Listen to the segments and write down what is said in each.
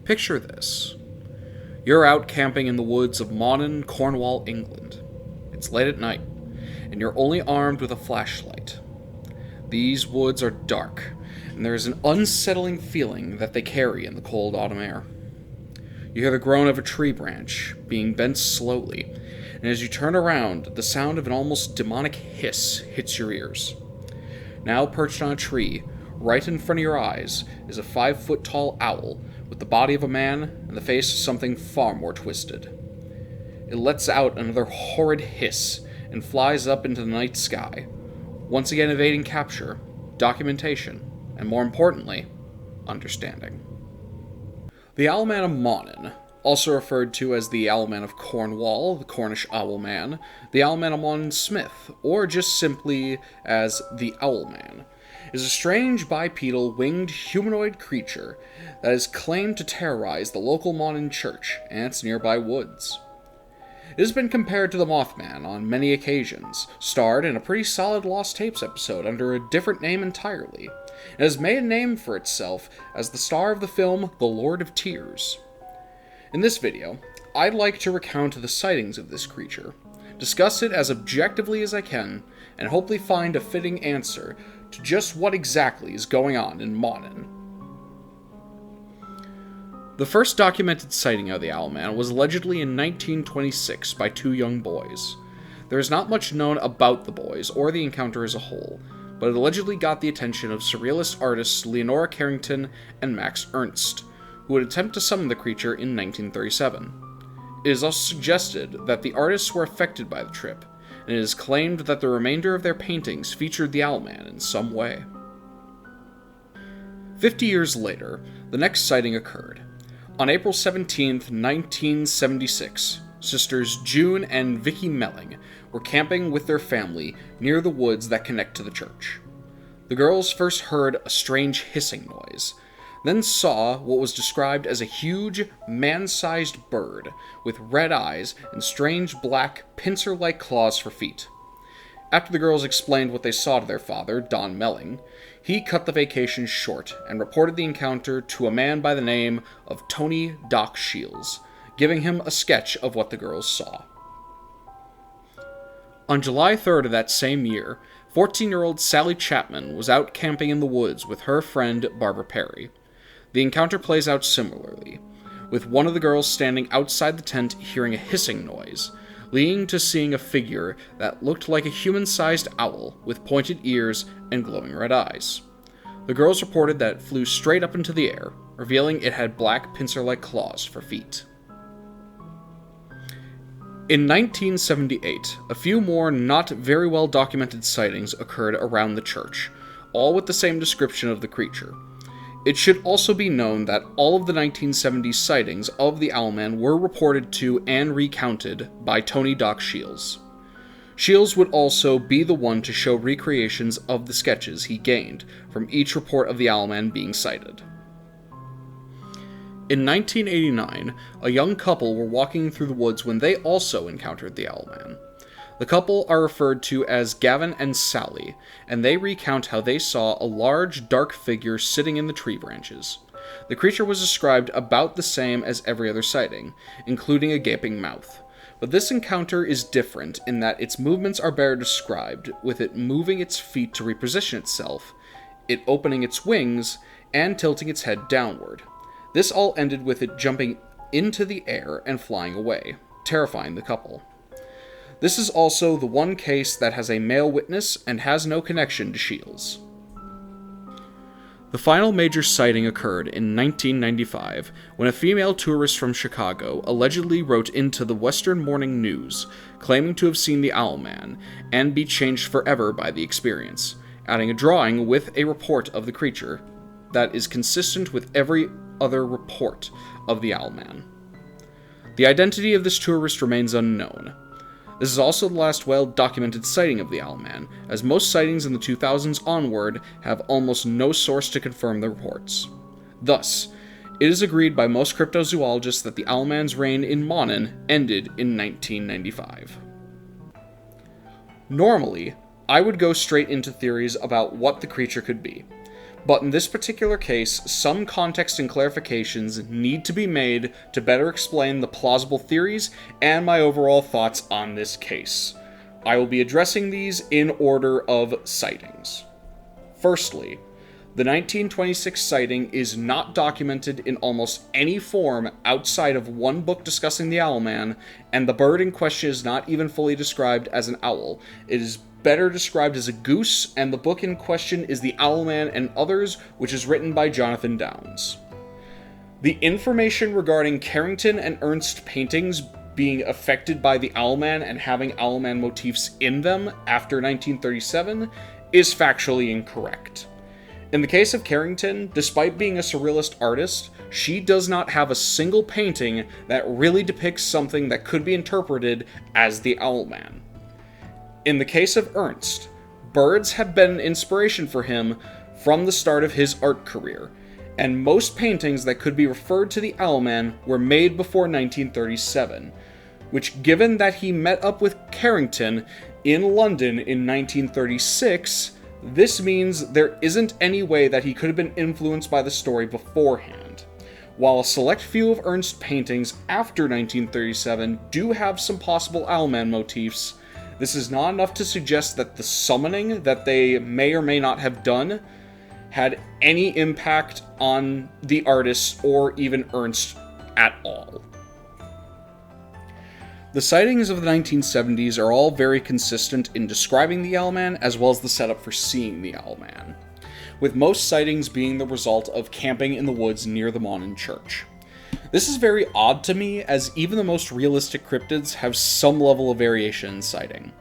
Picture this. You're out camping in the woods of Mawnan, Cornwall, England. It's late at night, and you're only armed with a flashlight. These woods are dark, and there is an unsettling feeling that they carry in the cold autumn air. You hear the groan of a tree branch being bent slowly, and as you turn around, the sound of an almost demonic hiss hits your ears. Now perched on a tree, right in front of your eyes, is a 5-foot-tall owl with the body of a man and the face of something far more twisted. It lets out another horrid hiss and flies up into the night sky, once again evading capture, documentation, and more importantly, understanding. The Owlman of Mawnan, also referred to as the Owlman of Cornwall, the Cornish Owlman, the Owlman of Mawnan Smith, or just simply as the Owlman, is a strange bipedal winged humanoid creature that is claimed to terrorize the local Mawnan church and its nearby woods. It has been compared to the Mothman on many occasions, starred in a pretty solid Lost Tapes episode under a different name entirely, and has made a name for itself as the star of the film The Lord of Tears. In this video, I'd like to recount the sightings of this creature, discuss it as objectively as I can, and hopefully find a fitting answer to just what exactly is going on in Mawnan. The first documented sighting of the Owlman was allegedly in 1926 by 2 young boys. There is not much known about the boys or the encounter as a whole, but it allegedly got the attention of surrealist artists Leonora Carrington and Max Ernst, who would attempt to summon the creature in 1937. It is also suggested that the artists were affected by the trip, and it is claimed that the remainder of their paintings featured the Owlman in some way. 50 years later, the next sighting occurred. On April 17, 1976, sisters June and Vicky Melling were camping with their family near the woods that connect to the church. The girls first heard a strange hissing noise, then saw what was described as a huge, man-sized bird with red eyes and strange black, pincer-like claws for feet. After the girls explained what they saw to their father, Don Melling, he cut the vacation short and reported the encounter to a man by the name of Tony Doc Shields, giving him a sketch of what the girls saw. On July 3rd of that same year, 14-year-old Sally Chapman was out camping in the woods with her friend Barbara Perry. The encounter plays out similarly, with one of the girls standing outside the tent hearing a hissing noise, leading to seeing a figure that looked like a human-sized owl with pointed ears and glowing red eyes. The girls reported that it flew straight up into the air, revealing it had black pincer-like claws for feet. In 1978, a few more not very well documented sightings occurred around the church, all with the same description of the creature. It should also be known that all of the 1970s sightings of the Owlman were reported to and recounted by Tony Doc Shields. Shields would also be the one to show recreations of the sketches he gained from each report of the Owlman being sighted. In 1989, a young couple were walking through the woods when they also encountered the Owlman. The couple are referred to as Gavin and Sally, and they recount how they saw a large, dark figure sitting in the tree branches. The creature was described about the same as every other sighting, including a gaping mouth. But this encounter is different in that its movements are better described, with it moving its feet to reposition itself, it opening its wings, and tilting its head downward. This all ended with it jumping into the air and flying away, terrifying the couple. This is also the one case that has a male witness and has no connection to Shields. The final major sighting occurred in 1995, when a female tourist from Chicago allegedly wrote into the Western Morning News, claiming to have seen the Owlman, and be changed forever by the experience, adding a drawing with a report of the creature that is consistent with every other report of the Owlman. The identity of this tourist remains unknown. This is also the last well-documented sighting of the Owlman, as most sightings in the 2000s onward have almost no source to confirm the reports. Thus, it is agreed by most cryptozoologists that the Owlman's reign in Mawnan ended in 1995. Normally, I would go straight into theories about what the creature could be, But in this particular case, some context and clarifications need to be made to better explain the plausible theories and my overall thoughts on this case. I will be addressing these in order of sightings. Firstly, the 1926 sighting is not documented in almost any form outside of one book discussing the Owlman, and the bird in question is not even fully described as an owl. It is better described as a goose, and the book in question is The Owlman and Others, which is written by Jonathan Downes. The information regarding Carrington and Ernst paintings being affected by the Owlman and having Owlman motifs in them after 1937 is factually incorrect. In the case of Carrington, despite being a surrealist artist, she does not have a single painting that really depicts something that could be interpreted as the Owlman. In the case of Ernst, birds have been an inspiration for him from the start of his art career, and most paintings that could be referred to the Owlman were made before 1937, which, given that he met up with Carrington in London in 1936, this means there isn't any way that he could have been influenced by the story beforehand. While a select few of Ernst's paintings after 1937 do have some possible Owlman motifs, this is not enough to suggest that the summoning that they may or may not have done had any impact on the artist or even Ernst at all. The sightings of the 1970s are all very consistent in describing the Owlman as well as the setup for seeing the Owlman, with most sightings being the result of camping in the woods near the Mawnan church. This is very odd to me, as even the most realistic cryptids have some level of variation in sighting.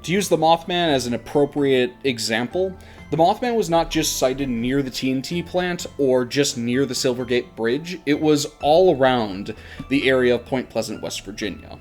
To use the Mothman as an appropriate example, the Mothman was not just sighted near the TNT plant or just near the Silvergate Bridge, it was all around the area of Point Pleasant, West Virginia.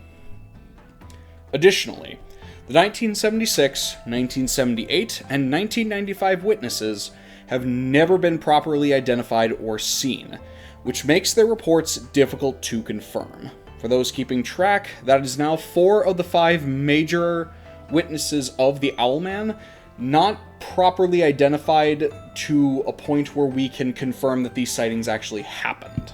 Additionally, the 1976, 1978, and 1995 witnesses have never been properly identified or seen, which makes their reports difficult to confirm. For those keeping track, that is now 4 of the 5 major witnesses of the Owlman not properly identified to a point where we can confirm that these sightings actually happened.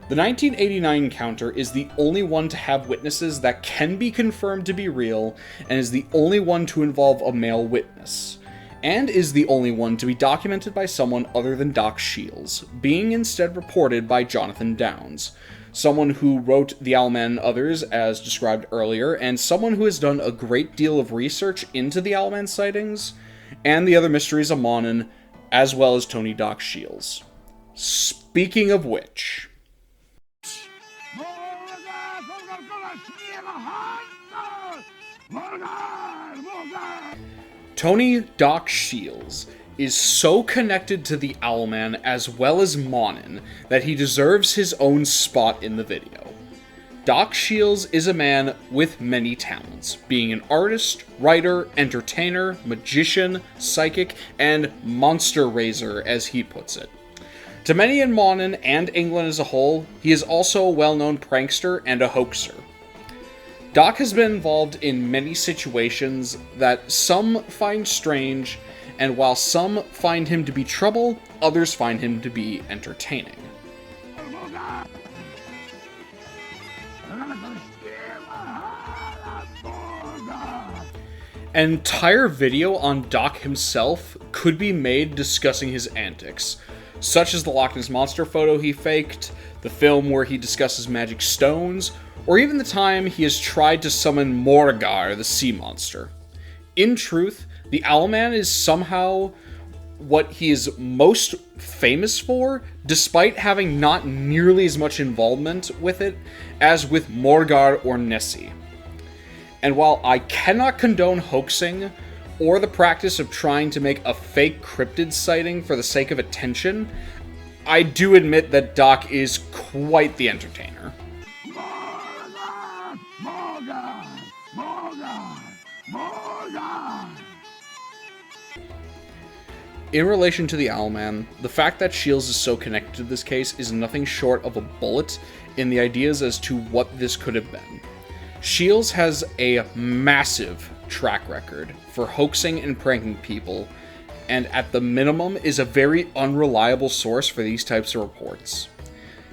The 1989 encounter is the only one to have witnesses that can be confirmed to be real, and is the only one to involve a male witness, and is the only one to be documented by someone other than Doc Shields, being instead reported by Jonathan Downes, someone who wrote The Owlman and Others, as described earlier, and someone who has done a great deal of research into the Owlman sightings and the other mysteries of Mawnan, as well as Tony Doc Shields. Speaking of which, Tony Doc Shields is so connected to the Owlman as well as Mawnan that he deserves his own spot in the video. Doc Shields is a man with many talents, being an artist, writer, entertainer, magician, psychic, and monster raiser, as he puts it. To many in Mawnan and England as a whole, he is also a well-known prankster and a hoaxer. Doc has been involved in many situations that some find strange, and while some find him to be trouble, others find him to be entertaining. An entire video on Doc himself could be made discussing his antics, such as the Loch Ness Monster photo he faked, the film where he discusses magic stones, or even the time he has tried to summon Morgar, the sea monster. In truth, the Owlman is somehow what he is most famous for, despite having not nearly as much involvement with it as with Morgar or Nessie. And while I cannot condone hoaxing, or the practice of trying to make a fake cryptid sighting for the sake of attention, I do admit that Doc is quite the entertainer. In relation to the Owlman, the fact that Shields is so connected to this case is nothing short of a bullet in the ideas as to what this could have been. Shields has a massive track record for hoaxing and pranking people, and at the minimum is a very unreliable source for these types of reports.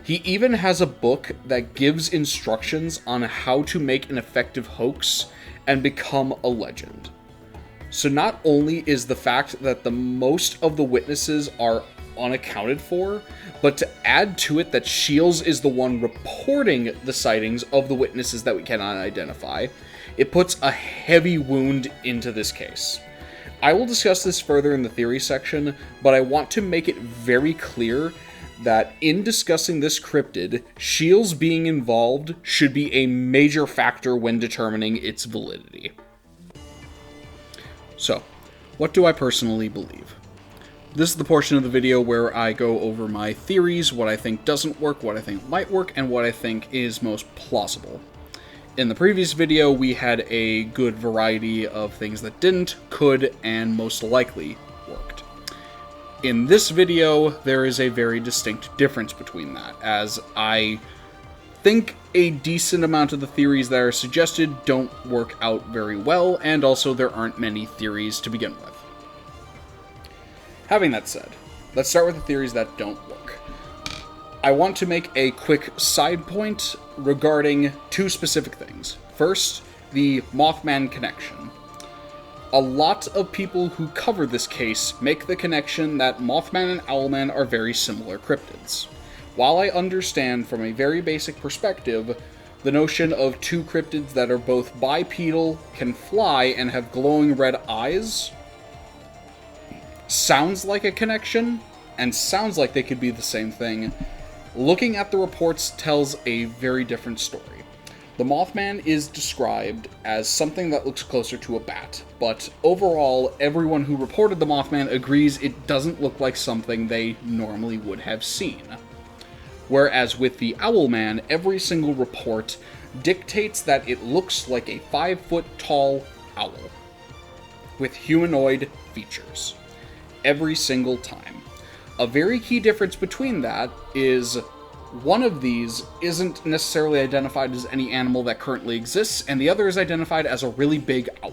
He even has a book that gives instructions on how to make an effective hoax and become a legend. So not only is the fact that the most of the witnesses are unaccounted for, but to add to it that Shields is the one reporting the sightings of the witnesses that we cannot identify, it puts a heavy wound into this case. I will discuss this further in the theory section, but I want to make it very clear that in discussing this cryptid, Shields being involved should be a major factor when determining its validity. So, what do I personally believe? This is the portion of the video where I go over my theories, what I think doesn't work, what I think might work, and what I think is most plausible. In the previous video, we had a good variety of things that didn't, could, and most likely worked. In this video, there is a very distinct difference between that, as I think a decent amount of the theories that are suggested don't work out very well, and also there aren't many theories to begin with. Having that said, let's start with the theories that don't work. I want to make a quick side point regarding two specific things. First, the Mothman connection. A lot of people who cover this case make the connection that Mothman and Owlman are very similar cryptids. While I understand from a very basic perspective the notion of two cryptids that are both bipedal, can fly, and have glowing red eyes, sounds like a connection, and sounds like they could be the same thing, looking at the reports tells a very different story. The Mothman is described as something that looks closer to a bat, but overall, everyone who reported the Mothman agrees it doesn't look like something they normally would have seen. Whereas with the Owlman, every single report dictates that it looks like a 5-foot-tall owl with humanoid features. Every single time. A very key difference between that is one of these isn't necessarily identified as any animal that currently exists, and the other is identified as a really big owl.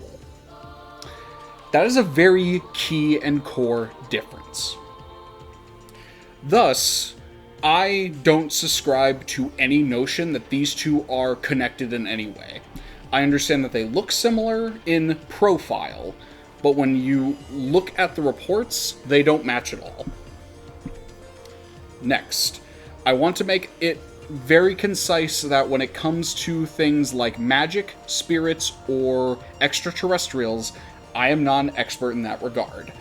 That is a very key and core difference. Thus, I don't subscribe to any notion that these two are connected in any way. I understand that they look similar in profile, but when you look at the reports, they don't match at all. Next, I want to make it very concise that when it comes to things like magic, spirits, or extraterrestrials, I am not an expert in that regard.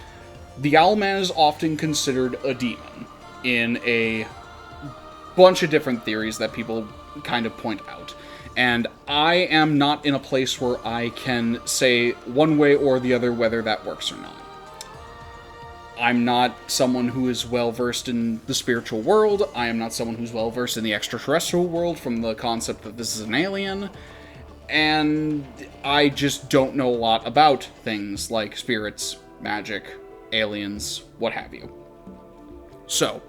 The Owlman is often considered a demon in a bunch of different theories that people kind of point out. And I am not in a place where I can say one way or the other whether that works or not. I'm not someone who is well-versed in the spiritual world. I am not someone who's well-versed in the extraterrestrial world from the concept that this is an alien. And I just don't know a lot about things like spirits, magic, aliens, what have you. So,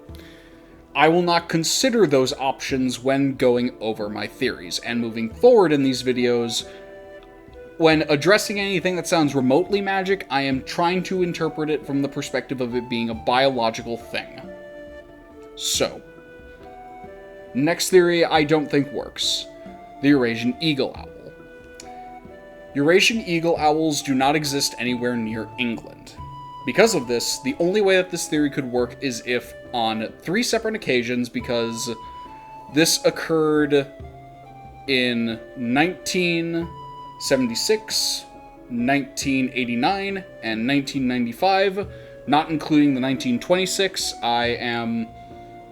I will not consider those options when going over my theories, and moving forward in these videos, when addressing anything that sounds remotely magic, I am trying to interpret it from the perspective of it being a biological thing. So, next theory I don't think works. The Eurasian eagle owl. Eurasian eagle owls do not exist anywhere near England. Because of this, the only way that this theory could work is if, on 3 separate occasions, because this occurred in 1976, 1989, and 1995, not including the 1926, I am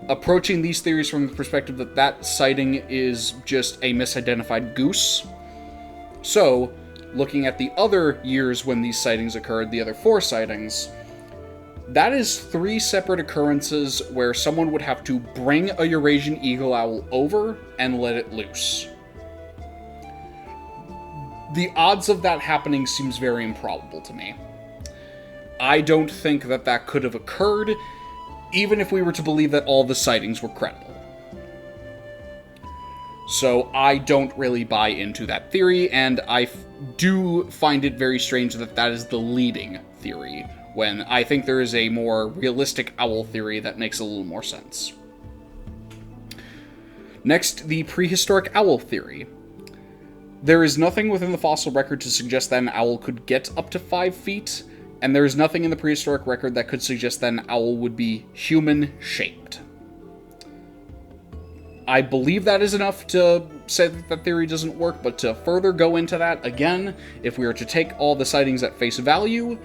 approaching these theories from the perspective that that sighting is just a misidentified goose. So, looking at the other years when these sightings occurred, the other 4 sightings, that is 3 separate occurrences where someone would have to bring a Eurasian eagle owl over and let it loose. The odds of that happening seems very improbable to me. I don't think that that could have occurred, even if we were to believe that all the sightings were credible. So I don't really buy into that theory, and I do find it very strange that that is the leading theory, when I think there is a more realistic owl theory that makes a little more sense. Next, the prehistoric owl theory. There is nothing within the fossil record to suggest that an owl could get up to 5 feet, and there is nothing in the prehistoric record that could suggest that an owl would be human-shaped. I believe that is enough to say that that theory doesn't work, but to further go into that, again, if we are to take all the sightings at face value,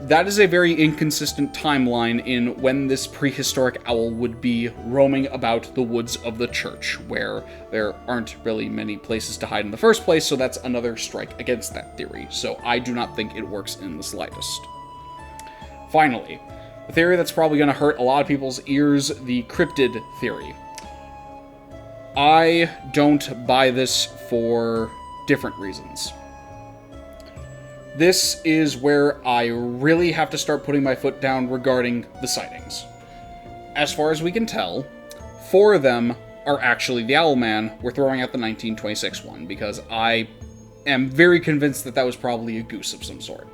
that is a very inconsistent timeline in when this prehistoric owl would be roaming about the woods of the church, where there aren't really many places to hide in the first place, so that's another strike against that theory. So I do not think it works in the slightest. Finally, the theory that's probably going to hurt a lot of people's ears, the cryptid theory. I don't buy this for different reasons. This is where I really have to start putting my foot down regarding the sightings. As far as we can tell, 4 of them are actually the Owlman. We're throwing out the 1926 one, because I am very convinced that that was probably a goose of some sort.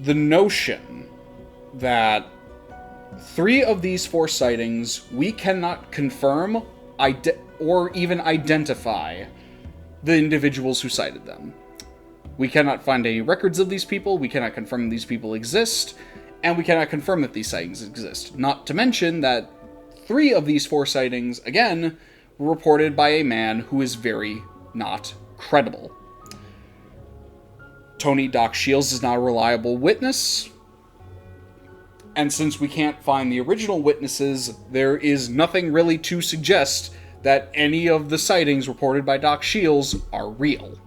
The notion that 3 of these 4 sightings we cannot confirm or even identify the individuals who cited them. We cannot find any records of these people, we cannot confirm these people exist, and we cannot confirm that these sightings exist. Not to mention that 3 of these 4 sightings, again, were reported by a man who is very not credible. Tony Doc Shields is not a reliable witness, and since we can't find the original witnesses, there is nothing really to suggest that any of the sightings reported by Doc Shields are real.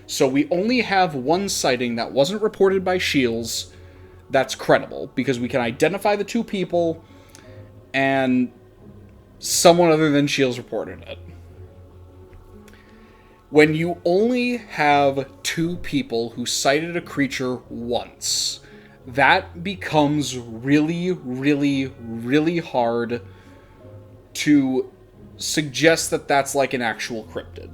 So we only have one sighting that wasn't reported by Shields that's credible, because we can identify the 2 people, and someone other than Shields reported it. When you only have 2 people who sighted a creature once, that becomes really, really, really hard to suggest that that's like an actual cryptid.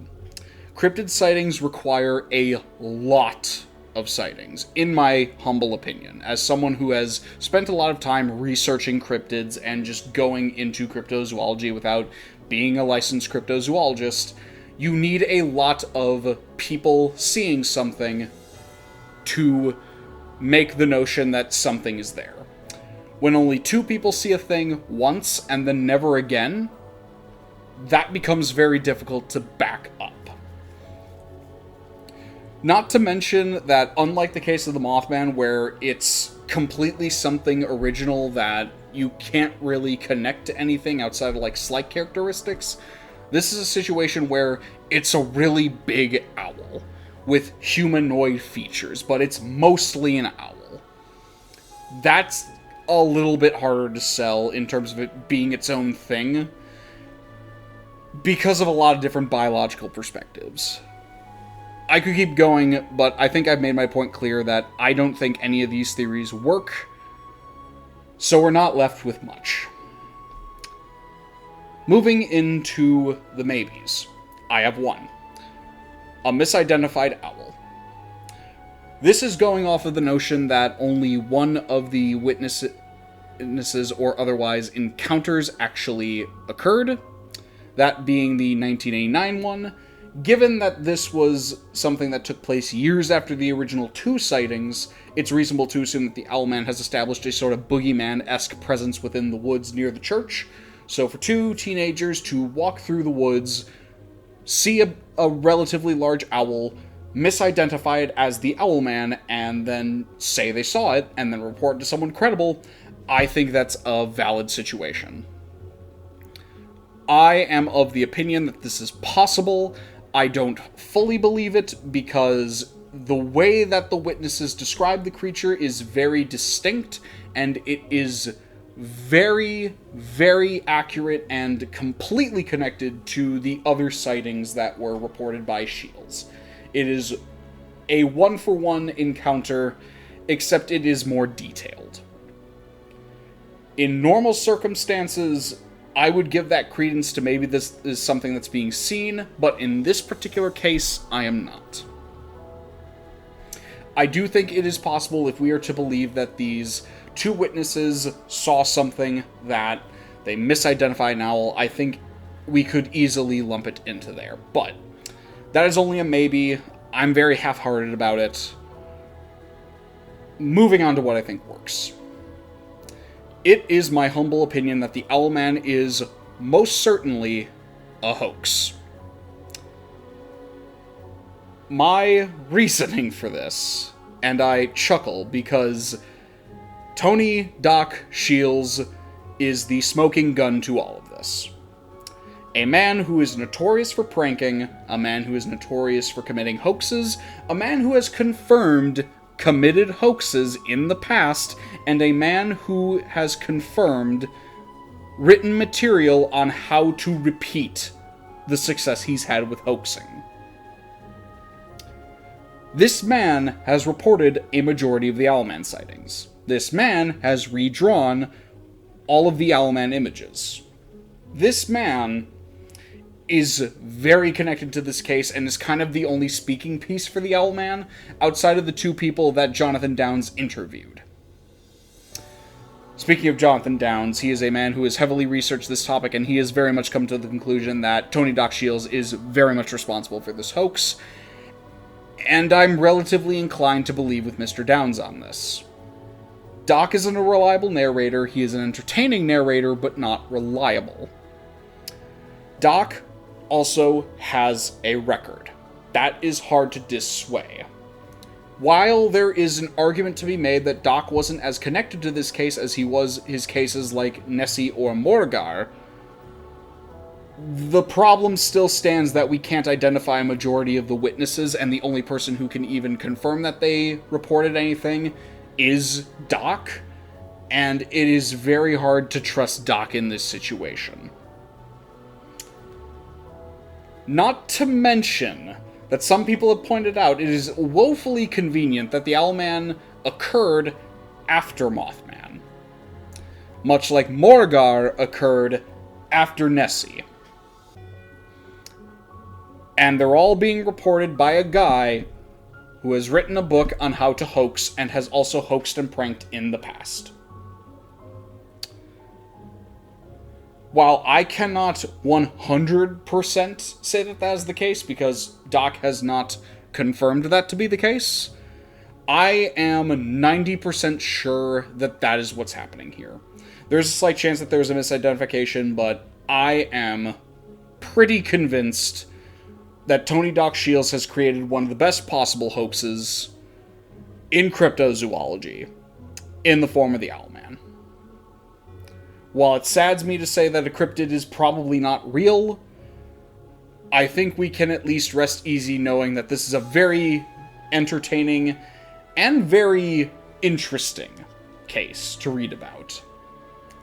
Cryptid sightings require a lot of sightings, in my humble opinion. As someone who has spent a lot of time researching cryptids and just going into cryptozoology without being a licensed cryptozoologist, you need a lot of people seeing something to make the notion that something is there. When only 2 people see a thing once and then never again, that becomes very difficult to back up. Not to mention that, unlike the case of the Mothman, where it's completely something original that you can't really connect to anything outside of, like, slight characteristics, this is a situation where it's a really big owl with humanoid features, but it's mostly an owl. That's a little bit harder to sell in terms of it being its own thing, because of a lot of different biological perspectives. I could keep going, but I think I've made my point clear that I don't think any of these theories work, so we're not left with much. Moving into the maybes, I have one. A misidentified owl. This is going off of the notion that only one of the witnesses or otherwise encounters actually occurred, that being the 1989 one. Given that this was something that took place years after the original 2 sightings, it's reasonable to assume that the Owlman has established a sort of boogeyman-esque presence within the woods near the church. So for 2 teenagers to walk through the woods, see a relatively large owl, misidentify it as the Owlman, and then say they saw it, and then report it to someone credible, I think that's a valid situation. I am of the opinion that this is possible. I don't fully believe it, because the way that the witnesses describe the creature is very distinct, and it is very, very accurate and completely connected to the other sightings that were reported by Shields. It is a one-for-one encounter, except it is more detailed. In normal circumstances, I would give that credence to maybe this is something that's being seen, but in this particular case, I am not. I do think it is possible, if we are to believe that these two witnesses saw something that they misidentified an owl, I think we could easily lump it into there. But that is only a maybe. I'm very half-hearted about it. Moving on to what I think works. It is my humble opinion that the Owlman is most certainly a hoax. My reasoning for this, and I chuckle because Tony Doc Shields is the smoking gun to all of this. A man who is notorious for pranking, a man who is notorious for committing hoaxes, a man who has confirmed committed hoaxes in the past, and a man who has confirmed written material on how to repeat the success he's had with hoaxing. This man has reported a majority of the Owlman sightings. This man has redrawn all of the Owlman images. This man is very connected to this case and is kind of the only speaking piece for the Owlman outside of the two people that Jonathan Downes interviewed. Speaking of Jonathan Downes, he is a man who has heavily researched this topic, and he has very much come to the conclusion that Tony Doc Shields is very much responsible for this hoax, and I'm relatively inclined to believe with Mr. Downes on this. Doc isn't a reliable narrator, he is an entertaining narrator, but not reliable. Doc also has a record. That is hard to dissuade. While there is an argument to be made that Doc wasn't as connected to this case as he was his cases like Nessie or Morgar, the problem still stands that we can't identify a majority of the witnesses, and the only person who can even confirm that they reported anything is Doc, and it is very hard to trust Doc in this situation. Not to mention that some people have pointed out it is woefully convenient that the Owlman occurred after Mothman, much like Morgar occurred after Nessie. And they're all being reported by a guy who has written a book on how to hoax and has also hoaxed and pranked in the past. While I cannot 100% say that that is the case, because Doc has not confirmed that to be the case, I am 90% sure that that is what's happening here. There's a slight chance that there's a misidentification, but I am pretty convinced that Tony Doc Shields has created one of the best possible hoaxes in cryptozoology, in the form of the Owlman. While it saddens me to say that a cryptid is probably not real, I think we can at least rest easy knowing that this is a very entertaining and very interesting case to read about.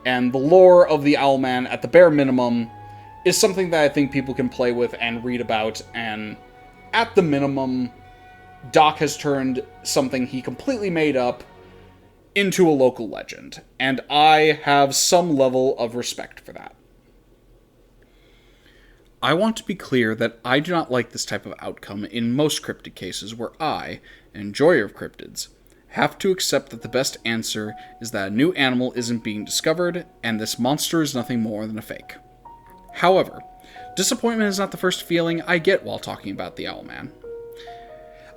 And the lore of the Owlman, at the bare minimum, is something that I think people can play with and read about, and at the minimum, Doc has turned something he completely made up into a local legend, and I have some level of respect for that. I want to be clear that I do not like this type of outcome in most cryptid cases where I, an enjoyer of cryptids, have to accept that the best answer is that a new animal isn't being discovered, and this monster is nothing more than a fake. However, disappointment is not the first feeling I get while talking about the Owlman.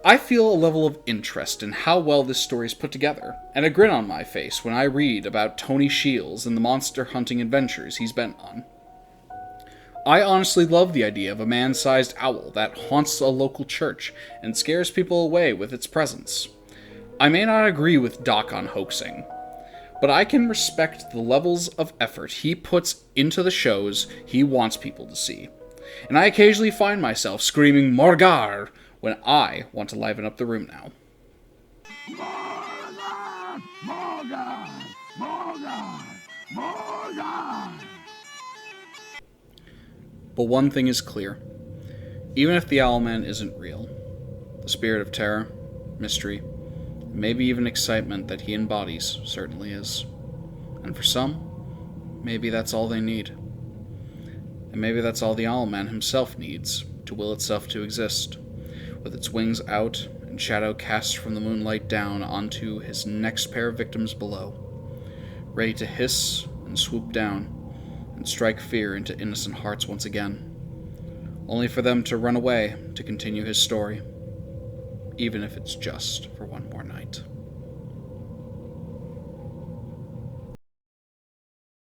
I feel a level of interest in how well this story is put together, and a grin on my face when I read about Tony Shields and the monster hunting adventures he's been on. I honestly love the idea of a man-sized owl that haunts a local church and scares people away with its presence. I may not agree with Doc on hoaxing, but I can respect the levels of effort he puts into the shows he wants people to see. And I occasionally find myself screaming Morgar when I want to liven up the room now. Morgar! Morgar! Morgar! Morgar! But one thing is clear. Even if the Owlman isn't real, the spirit of terror, mystery, and maybe even excitement that he embodies certainly is. And for some, maybe that's all they need. And maybe that's all the Owlman himself needs to will itself to exist, with its wings out and shadow cast from the moonlight down onto his next pair of victims below, ready to hiss and swoop down and strike fear into innocent hearts once again, only for them to run away to continue his story, even if it's just for one more night.